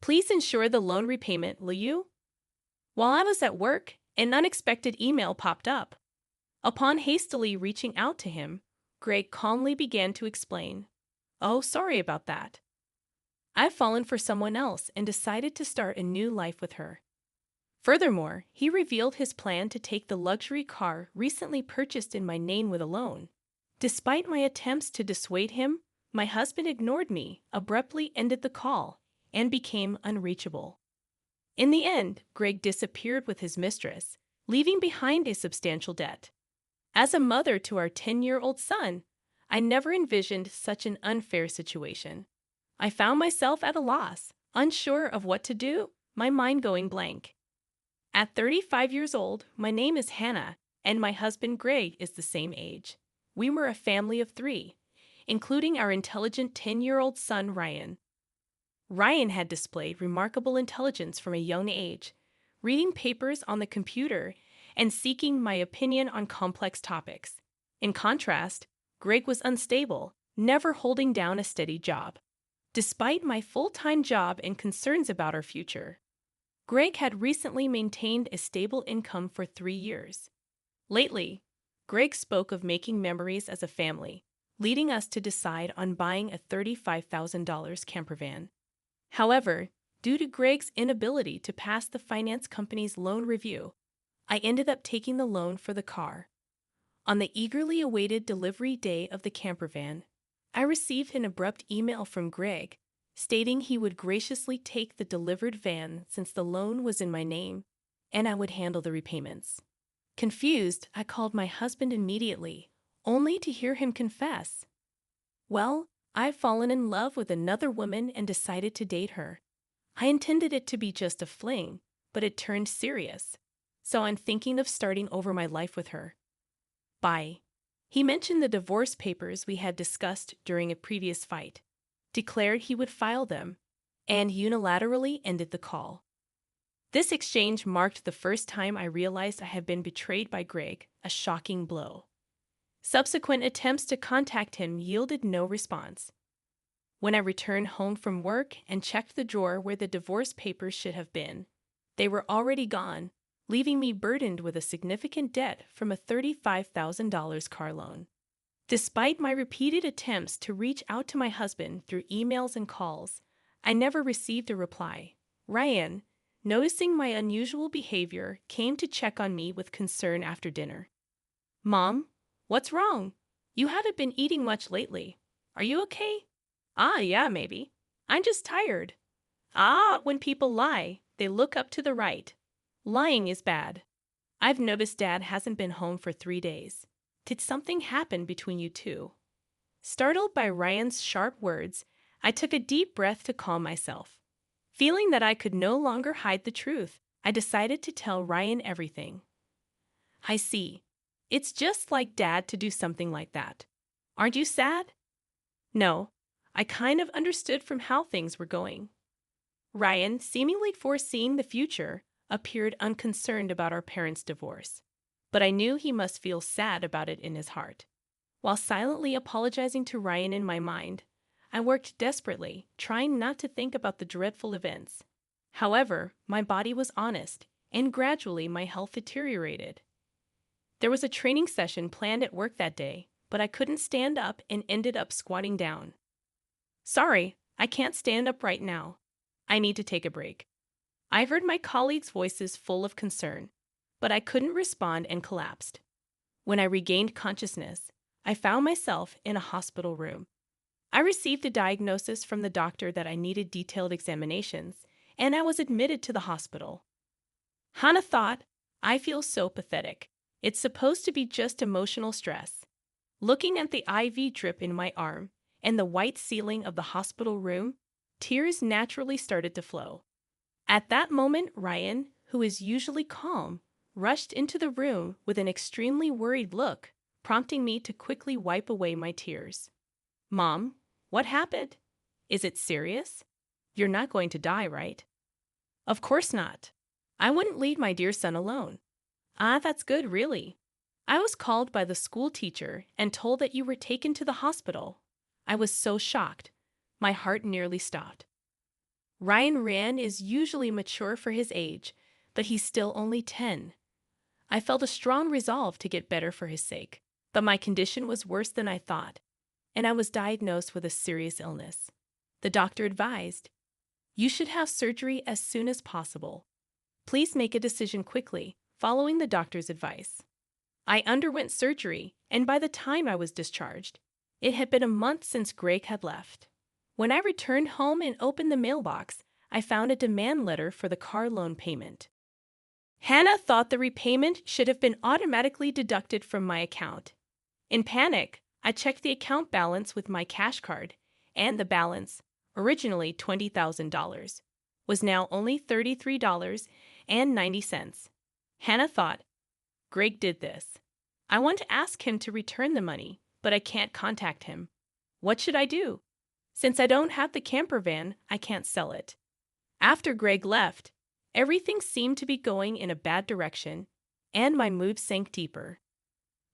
Please ensure the loan repayment, will you? While I was at work, an unexpected email popped up. Upon hastily reaching out to him, Greg calmly began to explain. Oh, sorry about that. I've fallen for someone else and decided to start a new life with her. Furthermore, he revealed his plan to take the luxury car recently purchased in my name with a loan. Despite my attempts to dissuade him, my husband ignored me, abruptly ended the call, and became unreachable. In the end, Greg disappeared with his mistress, leaving behind a substantial debt. As a mother to our 10-year-old son, I never envisioned such an unfair situation. I found myself at a loss, unsure of what to do, my mind going blank. At 35 years old, my name is Hannah, and my husband Greg is the same age. We were a family of 3, including our intelligent 10-year-old son Ryan. Ryan had displayed remarkable intelligence from a young age, reading papers on the computer and seeking my opinion on complex topics. In contrast, Greg was unstable, never holding down a steady job. Despite my full-time job and concerns about our future, Greg had recently maintained a stable income for 3 years. Lately, Greg spoke of making memories as a family, leading us to decide on buying a $35,000 camper van. However, due to Greg's inability to pass the finance company's loan review, I ended up taking the loan for the car. On the eagerly awaited delivery day of the camper van, I received an abrupt email from Greg stating he would graciously take the delivered van since the loan was in my name, and I would handle the repayments. Confused, I called my husband immediately, only to hear him confess, "Well, I've fallen in love with another woman and decided to date her. I intended it to be just a fling, but it turned serious, so I'm thinking of starting over my life with her. Bye." He mentioned the divorce papers we had discussed during a previous fight, declared he would file them, and unilaterally ended the call. This exchange marked the first time I realized I had been betrayed by Greg, a shocking blow. Subsequent attempts to contact him yielded no response. When I returned home from work and checked the drawer where the divorce papers should have been, they were already gone, leaving me burdened with a significant debt from a $35,000 car loan. Despite my repeated attempts to reach out to my husband through emails and calls, I never received a reply. Ryan, noticing my unusual behavior, came to check on me with concern after dinner. "Mom, what's wrong? You haven't been eating much lately. Are you okay?" Yeah, maybe. I'm just tired." When people lie, they look up to the right. Lying is bad. I've noticed Dad hasn't been home for 3 days. Did something happen between you two? Startled by Ryan's sharp words, I took a deep breath to calm myself. Feeling that I could no longer hide the truth, I decided to tell Ryan everything. "I see. It's just like Dad to do something like that. Aren't you sad?" "No, I kind of understood from how things were going." Ryan, seemingly foreseeing the future, appeared unconcerned about our parents' divorce, but I knew he must feel sad about it in his heart. While silently apologizing to Ryan in my mind, I worked desperately, trying not to think about the dreadful events. However, my body was honest, and gradually my health deteriorated. There was a training session planned at work that day, but I couldn't stand up and ended up squatting down. "Sorry, I can't stand up right now. I need to take a break." I heard my colleagues' voices full of concern, but I couldn't respond and collapsed. When I regained consciousness, I found myself in a hospital room. I received a diagnosis from the doctor that I needed detailed examinations, and I was admitted to the hospital. Hannah thought, "I feel so pathetic. It's supposed to be just emotional stress." Looking at the IV drip in my arm and the white ceiling of the hospital room, tears naturally started to flow. At that moment, Ryan, who is usually calm, rushed into the room with an extremely worried look, prompting me to quickly wipe away my tears. "Mom, what happened? Is it serious? You're not going to die, right?" "Of course not. I wouldn't leave my dear son alone." That's good, really. I was called by the school teacher and told that you were taken to the hospital." I was so shocked. My heart nearly stopped. Ryan is usually mature for his age, but he's still only 10. I felt a strong resolve to get better for his sake, but my condition was worse than I thought, and I was diagnosed with a serious illness. The doctor advised, "You should have surgery as soon as possible. Please make a decision quickly, following the doctor's advice." I underwent surgery, and by the time I was discharged, it had been a month since Greg had left. When I returned home and opened the mailbox, I found a demand letter for the car loan payment. Hannah thought the repayment should have been automatically deducted from my account. In panic, I checked the account balance with my cash card, and the balance, originally $20,000, was now only $33.90. Hannah thought, Greg did this. I want to ask him to return the money, but I can't contact him. What should I do? Since I don't have the camper van, I can't sell it. After Greg left, everything seemed to be going in a bad direction, and my mood sank deeper.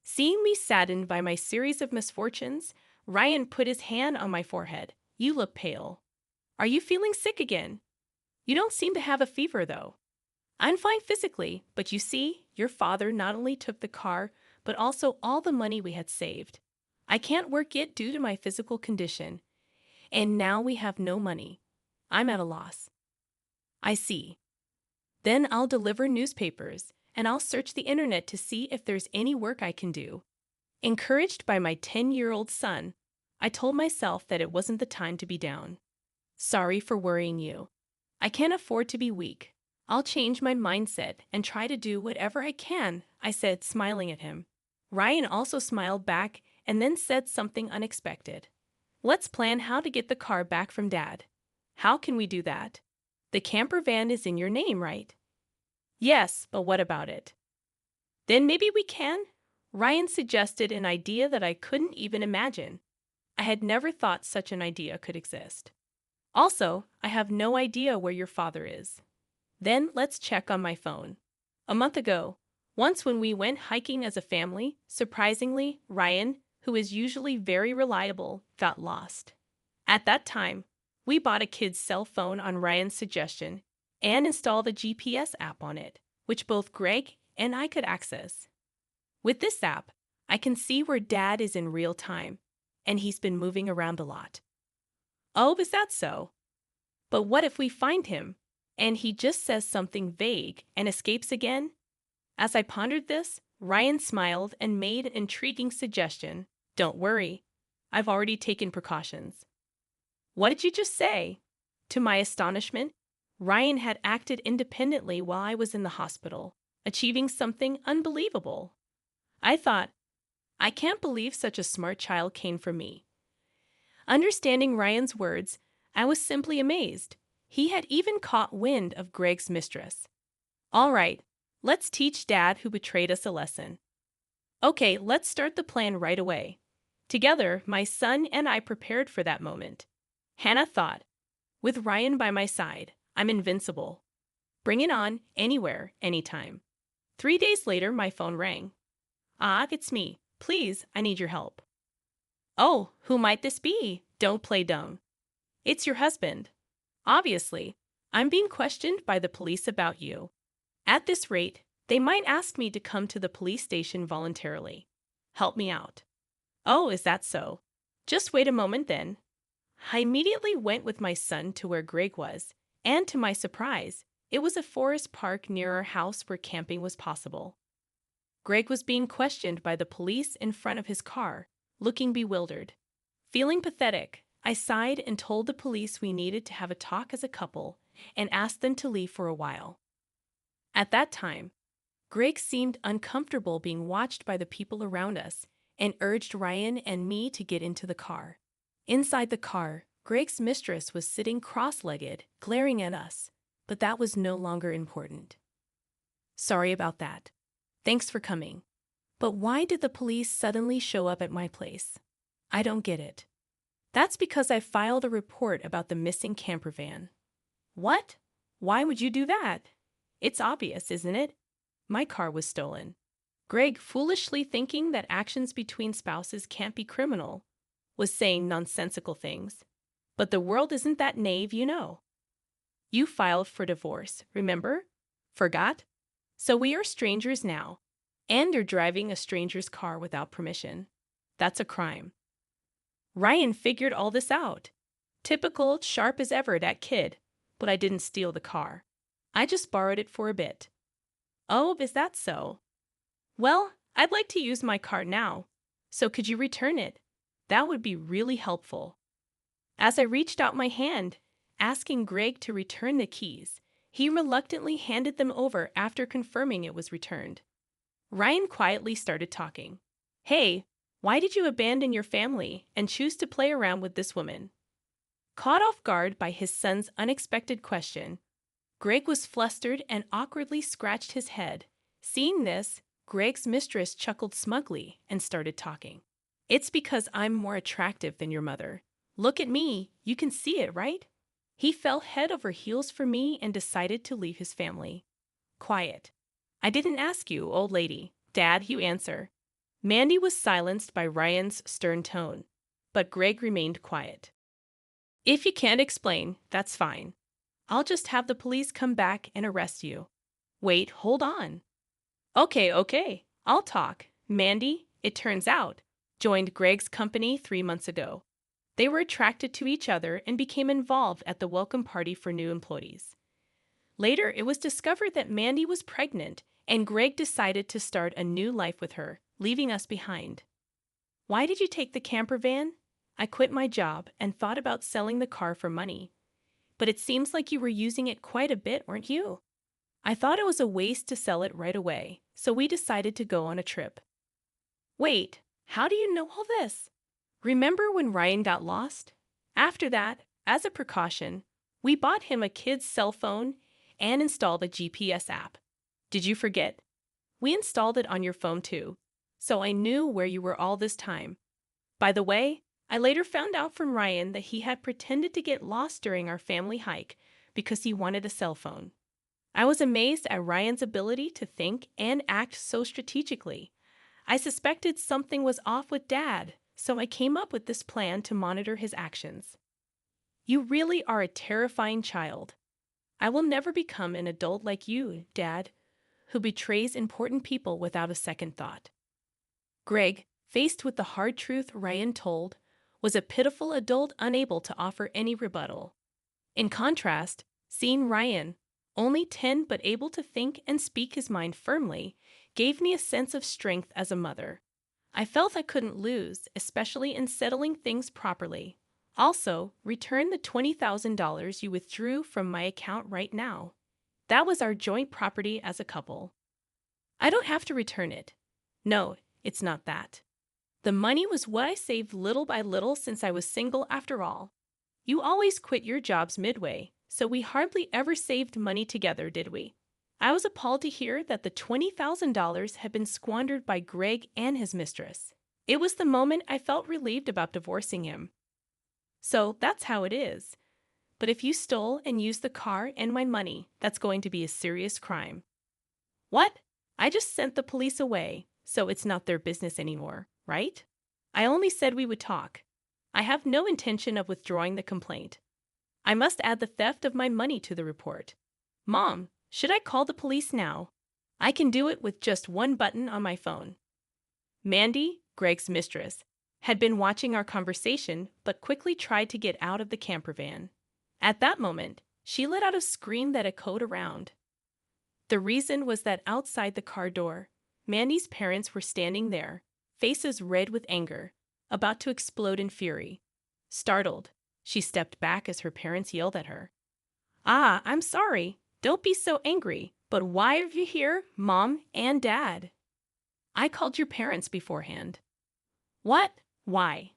Seeing me saddened by my series of misfortunes, Ryan put his hand on my forehead. "You look pale. Are you feeling sick again? You don't seem to have a fever, though." "I'm fine physically, but you see, your father not only took the car, but also all the money we had saved. I can't work yet due to my physical condition, and now we have no money. I'm at a loss." "I see. Then I'll deliver newspapers, and I'll search the internet to see if there's any work I can do." Encouraged by my 10-year-old son, I told myself that it wasn't the time to be down. "Sorry for worrying you. I can't afford to be weak. I'll change my mindset and try to do whatever I can," I said, smiling at him. Ryan also smiled back and then said something unexpected. "Let's plan how to get the car back from Dad." "How can we do that? The camper van is in your name, right?" "Yes, but what about it?" "Then maybe we can?" Ryan suggested an idea that I couldn't even imagine. I had never thought such an idea could exist. "Also, I have no idea where your father is." "Then let's check on my phone." A month ago, once when we went hiking as a family, surprisingly, Ryan, who is usually very reliable, got lost. At that time, we bought a kid's cell phone on Ryan's suggestion and installed a GPS app on it, which both Greg and I could access. With this app, I can see where Dad is in real time, and he's been moving around a lot. "Oh, is that so? But what if we find him, and he just says something vague and escapes again?" As I pondered this, Ryan smiled and made an intriguing suggestion. "Don't worry, I've already taken precautions." "What did you just say?" To my astonishment, Ryan had acted independently while I was in the hospital, achieving something unbelievable. I thought, I can't believe such a smart child came from me. Understanding Ryan's words, I was simply amazed. He had even caught wind of Greg's mistress. "All right, let's teach Dad who betrayed us a lesson." "Okay, let's start the plan right away." Together, my son and I prepared for that moment. Hannah thought, "With Ryan by my side, I'm invincible. Bring it on, anywhere, anytime." 3 days later, my phone rang. "Ah, it's me. Please, I need your help." "Oh, who might this be? Don't play dumb." "It's your husband. Obviously, I'm being questioned by the police about you. At this rate, they might ask me to come to the police station voluntarily. Help me out." "Oh, is that so? Just wait a moment then." I immediately went with my son to where Greg was, and to my surprise, it was a forest park near our house where camping was possible. Greg was being questioned by the police in front of his car, looking bewildered. Feeling pathetic, I sighed and told the police we needed to have a talk as a couple and asked them to leave for a while. At that time, Greg seemed uncomfortable being watched by the people around us and urged Ryan and me to get into the car. Inside the car, Greg's mistress was sitting cross-legged, glaring at us, but that was no longer important. "Sorry about that. Thanks for coming. But why did the police suddenly show up at my place? I don't get it." "That's because I filed a report about the missing camper van." "What? Why would you do that? It's obvious, isn't it? My car was stolen." Greg, foolishly thinking that actions between spouses can't be criminal, was saying nonsensical things. But the world isn't that naive, you know. You filed for divorce, remember? Forgot? So we are strangers now. And you're driving a stranger's car without permission. That's a crime. Ryan figured all this out. Typical, sharp as ever, that kid. But I didn't steal the car. I just borrowed it for a bit. Oh, is that so? Well, I'd like to use my car now. So could you return it? That would be really helpful. As I reached out my hand, asking Greg to return the keys, he reluctantly handed them over after confirming it was returned. Ryan quietly started talking. Hey, why did you abandon your family and choose to play around with this woman? Caught off guard by his son's unexpected question, Greg was flustered and awkwardly scratched his head. Seeing this, Greg's mistress chuckled smugly and started talking. It's because I'm more attractive than your mother. Look at me, you can see it, right? He fell head over heels for me and decided to leave his family. Quiet. I didn't ask you, old lady. Dad, you answer. Mandy was silenced by Ryan's stern tone, but Greg remained quiet. If you can't explain, that's fine. I'll just have the police come back and arrest you. Wait, hold on. Okay, I'll talk. Mandy, it turns out, joined Greg's company 3 months ago. They were attracted to each other and became involved at the welcome party for new employees. Later, it was discovered that Mandy was pregnant, and Greg decided to start a new life with her, leaving us behind. Why did you take the camper van? I quit my job and thought about selling the car for money. But it seems like you were using it quite a bit, weren't you? I thought it was a waste to sell it right away, so we decided to go on a trip. Wait, how do you know all this? Remember when Ryan got lost? After that, as a precaution, we bought him a kid's cell phone and installed a GPS app. Did you forget? We installed it on your phone too, so I knew where you were all this time. By the way, I later found out from Ryan that he had pretended to get lost during our family hike because he wanted a cell phone. I was amazed at Ryan's ability to think and act so strategically. I suspected something was off with Dad, so I came up with this plan to monitor his actions. You really are a terrifying child. I will never become an adult like you, Dad, who betrays important people without a second thought. Greg, faced with the hard truth Ryan told, was a pitiful adult unable to offer any rebuttal. In contrast, seeing Ryan, only 10 but able to think and speak his mind firmly, gave me a sense of strength as a mother. I felt I couldn't lose, especially in settling things properly. Also, return the $20,000 you withdrew from my account right now. That was our joint property as a couple. I don't have to return it. No, it's not that. The money was what I saved little by little since I was single after all. You always quit your jobs midway, so we hardly ever saved money together, did we? I was appalled to hear that the $20,000 had been squandered by Greg and his mistress. It was the moment I felt relieved about divorcing him. So that's how it is. But if you stole and used the car and my money, that's going to be a serious crime. What? I just sent the police away, so it's not their business anymore, right? I only said we would talk. I have no intention of withdrawing the complaint. I must add the theft of my money to the report. Mom, should I call the police now? I can do it with just one button on my phone. Mandy, Greg's mistress, had been watching our conversation but quickly tried to get out of the camper van. At that moment, she let out a scream that echoed around. The reason was that outside the car door, Mandy's parents were standing there, faces red with anger, about to explode in fury. Startled, she stepped back as her parents yelled at her. Ah, I'm sorry. Don't be so angry. But why are you here, Mom and Dad? I called your parents beforehand. What? Why?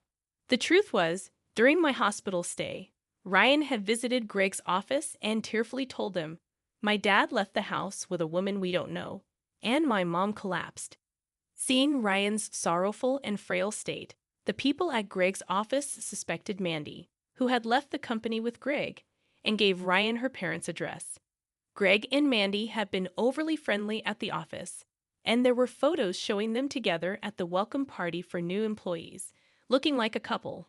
The truth was, during my hospital stay, Ryan had visited Greg's office and tearfully told them, my dad left the house with a woman we don't know, and my mom collapsed. Seeing Ryan's sorrowful and frail state, the people at Greg's office suspected Mandy, who had left the company with Greg, and gave Ryan her parents' address. Greg and Mandy had been overly friendly at the office, and there were photos showing them together at the welcome party for new employees, looking like a couple.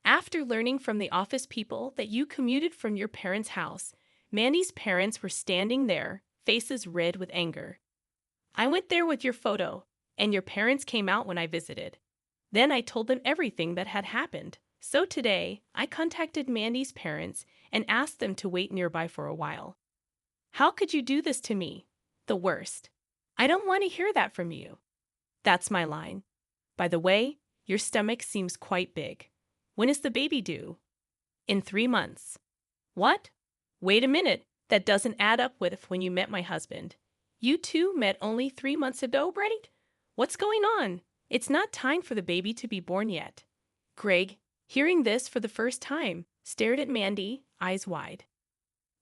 After learning from the office people that you commuted from your parents' house, Mandy's parents were standing there, faces red with anger. I went there with your photo, and your parents came out when I visited. Then I told them everything that had happened. So today, I contacted Mandy's parents and asked them to wait nearby for a while. How could you do this to me? The worst. I don't want to hear that from you. That's my line. By the way, your stomach seems quite big. When is the baby due? In 3 months. What? Wait a minute. That doesn't add up with when you met my husband. You two met only 3 months ago, right? What's going on? It's not time for the baby to be born yet. Greg, hearing this for the first time, stared at Mandy, eyes wide.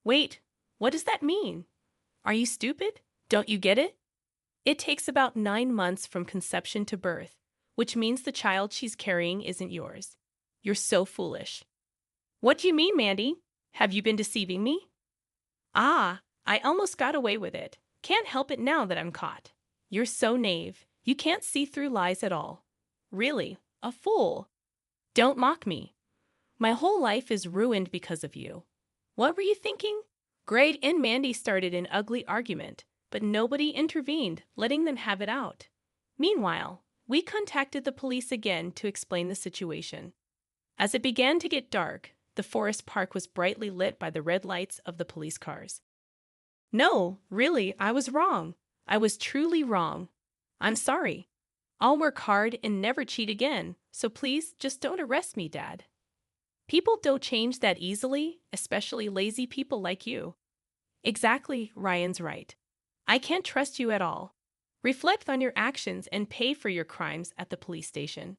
Wait, what does that mean? Are you stupid? Don't you get it? It takes about 9 months from conception to birth, which means the child she's carrying isn't yours. You're so foolish. What do you mean, Mandy? Have you been deceiving me? Ah, I almost got away with it. Can't help it now that I'm caught. You're so naive. You can't see through lies at all. Really, a fool. Don't mock me. My whole life is ruined because of you. What were you thinking? Greg and Mandy started an ugly argument, but nobody intervened, letting them have it out. Meanwhile, we contacted the police again to explain the situation. As it began to get dark, the forest park was brightly lit by the red lights of the police cars. No, really, I was wrong. I was truly wrong. I'm sorry. I'll work hard and never cheat again, so please just don't arrest me, Dad. People don't change that easily, especially lazy people like you. Exactly, Ryan's right. I can't trust you at all. Reflect on your actions and pay for your crimes at the police station.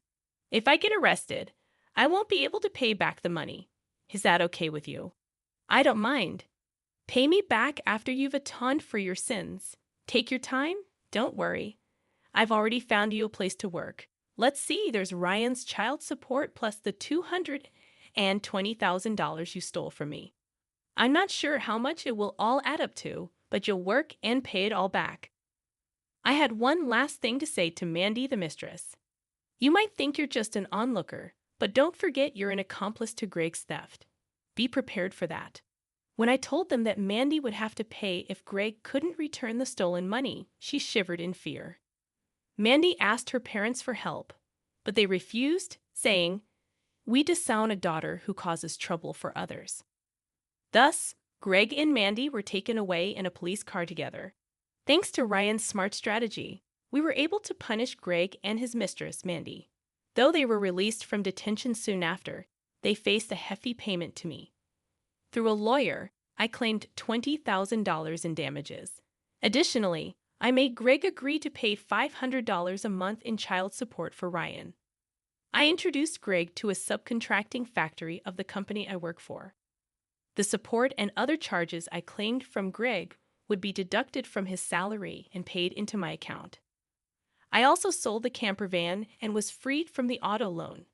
If I get arrested, I won't be able to pay back the money. Is that okay with you? I don't mind. Pay me back after you've atoned for your sins. Take your time. Don't worry. I've already found you a place to work. Let's see, there's Ryan's child support plus the $220,000 you stole from me. I'm not sure how much it will all add up to, but you'll work and pay it all back. I had one last thing to say to Mandy the mistress. You might think you're just an onlooker, but don't forget you're an accomplice to Greg's theft. Be prepared for that. When I told them that Mandy would have to pay if Greg couldn't return the stolen money, she shivered in fear. Mandy asked her parents for help, but they refused, saying, "We disown a daughter who causes trouble for others." Thus, Greg and Mandy were taken away in a police car together. Thanks to Ryan's smart strategy, we were able to punish Greg and his mistress, Mandy. Though they were released from detention soon after, they faced a hefty payment to me. Through a lawyer, I claimed $20,000 in damages. Additionally, I made Greg agree to pay $500 a month in child support for Ryan. I introduced Greg to a subcontracting factory of the company I work for. The support and other charges I claimed from Greg would be deducted from his salary and paid into my account. I also sold the camper van and was freed from the auto loan.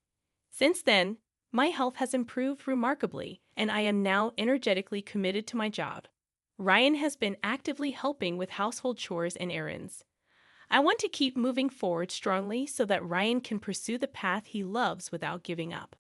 Since then, my health has improved remarkably, and I am now energetically committed to my job. Ryan has been actively helping with household chores and errands. I want to keep moving forward strongly so that Ryan can pursue the path he loves without giving up.